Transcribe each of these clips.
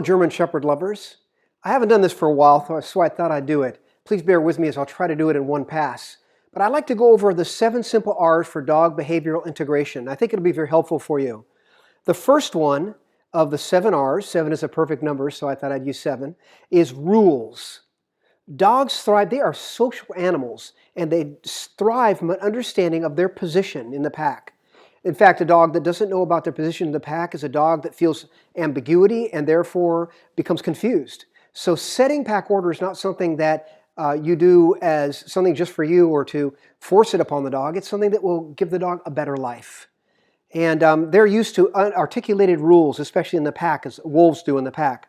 German Shepherd lovers. I haven't done this for a while, so I thought I'd do it. Please bear with me as I'll try to do it in one pass. But I'd like to go over the 7 simple R's for dog behavioral integration. I think it'll be very helpful for you. The first one of the 7 R's, 7 is a perfect number, so I thought I'd use 7, is rules. Dogs thrive, they are social animals, and they thrive from an understanding of their position in the pack. In fact, a dog that doesn't know about their position in the pack is a dog that feels ambiguity and therefore becomes confused. So setting pack order is not something that you do as something just for you or to force it upon the dog. It's something that will give the dog a better life. And they're used to articulated rules, especially in the pack, as wolves do in the pack.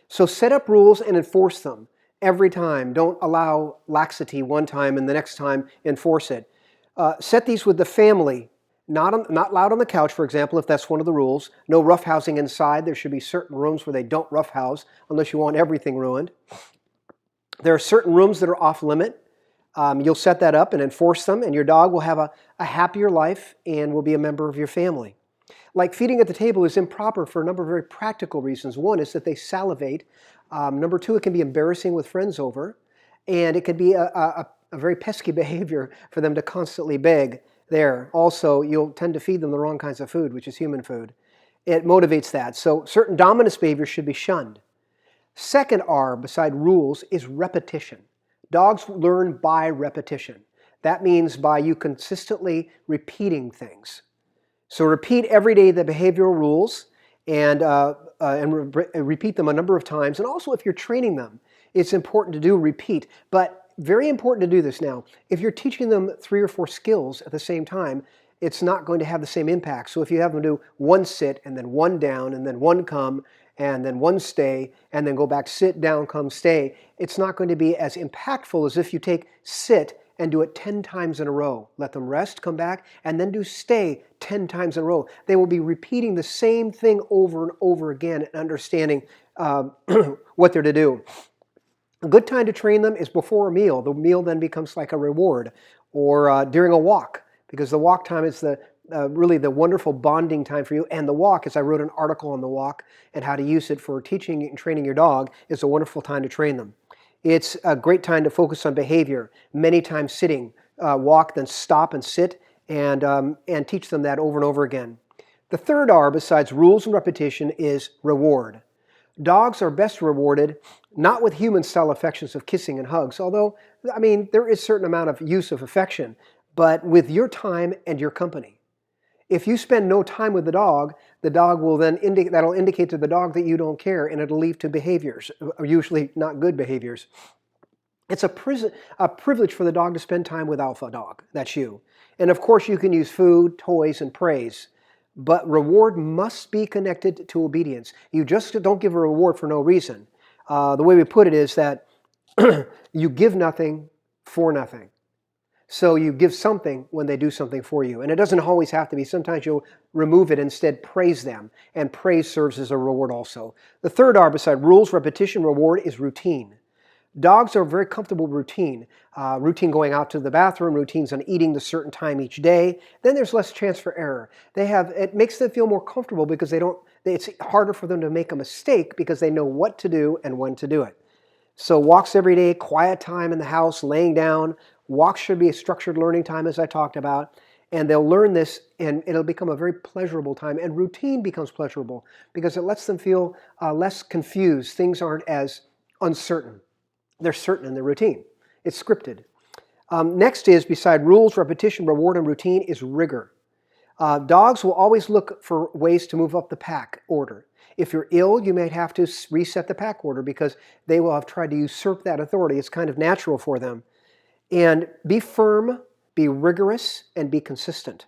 So set up rules and enforce them every time. Don't allow laxity one time and the next time enforce it. Set these with the family. Not loud on the couch, for example, if that's one of the rules. No roughhousing inside. There should be certain rooms where they don't roughhouse unless you want everything ruined. There are certain rooms that are off limit. You'll set that up and enforce them, and your dog will have a happier life and will be a member of your family. Like feeding at the table is improper for a number of very practical reasons. One is that they salivate. Number 2, it can be embarrassing with friends over. And it can be a very pesky behavior for them to constantly beg there. Also, you'll tend to feed them the wrong kinds of food, which is human food. It motivates that. So certain dominance behaviors should be shunned. Second R, beside rules, is repetition. Dogs learn by repetition. That means by you consistently repeating things. So repeat every day the behavioral rules and repeat them a number of times. And also if you're training them, it's important to do repeat. But very important to do this now. If you're teaching them 3 or 4 skills at the same time, it's not going to have the same impact. So if you have them do 1 sit and then 1 down and then 1 come and then 1 stay and then go back sit, down, come, stay, it's not going to be as impactful as if you take sit and do it 10 times in a row. Let them rest, come back, and then do stay 10 times in a row. They will be repeating the same thing over and over again and understanding what they're to do. A good time to train them is before a meal. The meal then becomes like a reward, or during a walk, because the walk time is really the wonderful bonding time for you. And the walk, as I wrote an article on the walk and how to use it for teaching and training your dog, is a wonderful time to train them. It's a great time to focus on behavior. Many times sitting, walk, then stop and sit, and teach them that over and over again. The third R, besides rules and repetition, is reward. Dogs are best rewarded not with human-style affections of kissing and hugs, although, I mean, there is a certain amount of use of affection, but with your time and your company. If you spend no time with the dog will then that'll indicate to the dog that you don't care, and it'll lead to behaviors, usually not good behaviors. It's a privilege for the dog to spend time with alpha dog. That's you. And of course, you can use food, toys, and praise. But reward must be connected to obedience. You just don't give a reward for no reason. The way we put it is that you give nothing for nothing. So you give something when they do something for you. And it doesn't always have to be. Sometimes you'll remove it, instead praise them. And praise serves as a reward also. The third R, beside rules, repetition, reward, is routine. Dogs are very comfortable with routine. Routine going out to the bathroom, routines on eating a certain time each day. Then there's less chance for error. It makes them feel more comfortable because it's harder for them to make a mistake because they know what to do and when to do it. So walks every day, quiet time in the house, laying down. Walks should be a structured learning time, as I talked about. And they'll learn this, and it'll become a very pleasurable time. And routine becomes pleasurable because it lets them feel less confused. Things aren't as uncertain. They're certain in their routine. It's scripted. Next is, beside rules, repetition, reward, and routine, is rigor. Dogs will always look for ways to move up the pack order. If you're ill, you may have to reset the pack order because they will have tried to usurp that authority. It's kind of natural for them. And be firm, be rigorous, and be consistent.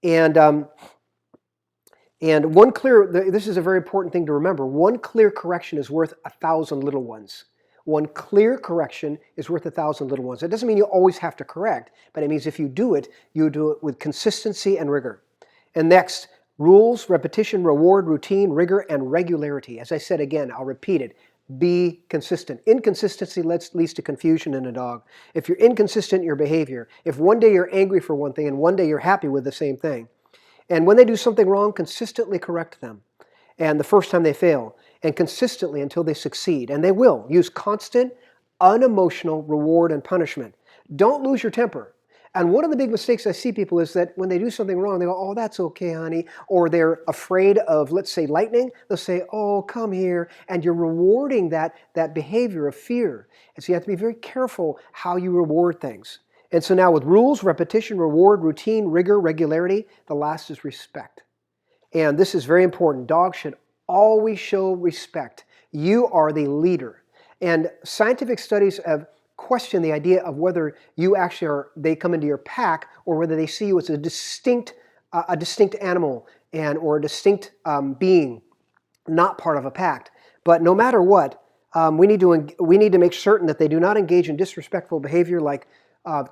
And this is a very important thing to remember. One clear correction is worth 1,000 little ones. One clear correction is worth 1,000 little ones. It doesn't mean you always have to correct, but it means if you do it with consistency and rigor. And next, rules, repetition, reward, routine, rigor, and regularity. As I said again, I'll repeat it. Be consistent. Inconsistency leads to confusion in a dog. If you're inconsistent in your behavior, if one day you're angry for one thing and one day you're happy with the same thing, and when they do something wrong, consistently correct them. And the first time they fail. and consistently until they succeed. And they will. Use constant, unemotional reward and punishment. Don't lose your temper. And one of the big mistakes I see people is that when they do something wrong, they go, oh, that's okay, honey. Or they're afraid of, let's say, lightning. They'll say, oh, come here. And you're rewarding that behavior of fear. And so you have to be very careful how you reward things. And so now with rules, repetition, reward, routine, rigor, regularity, the last is respect. And this is very important. Dogs should always show respect. You are the leader. And scientific studies have questioned the idea of whether you actually they come into your pack or whether they see you as a distinct animal or a distinct being, not part of a pack. But no matter what, we need to make certain that they do not engage in disrespectful behavior, like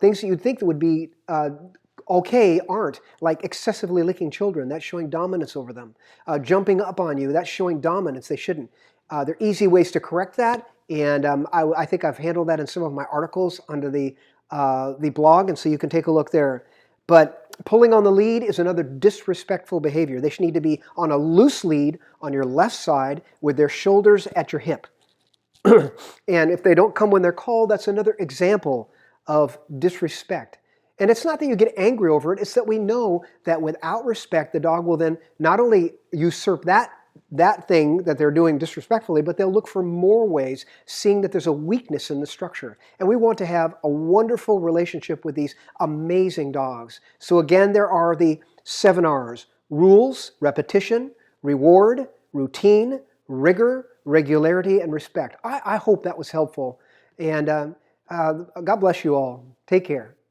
things that you'd think that would be okay aren't, like excessively licking children. That's showing dominance over them. Jumping up on you, that's showing dominance. They shouldn't. There are easy ways to correct that, and I think I've handled that in some of my articles under the blog, and so you can take a look there. But pulling on the lead is another disrespectful behavior. They should need to be on a loose lead on your left side with their shoulders at your hip. And if they don't come when they're called, that's another example of disrespect. And it's not that you get angry over it, it's that we know that without respect, the dog will then not only usurp that thing that they're doing disrespectfully, but they'll look for more ways, seeing that there's a weakness in the structure. And we want to have a wonderful relationship with these amazing dogs. So again, there are the 7 R's: rules, repetition, reward, routine, rigor, regularity, and respect. I hope that was helpful. And God bless you all. Take care.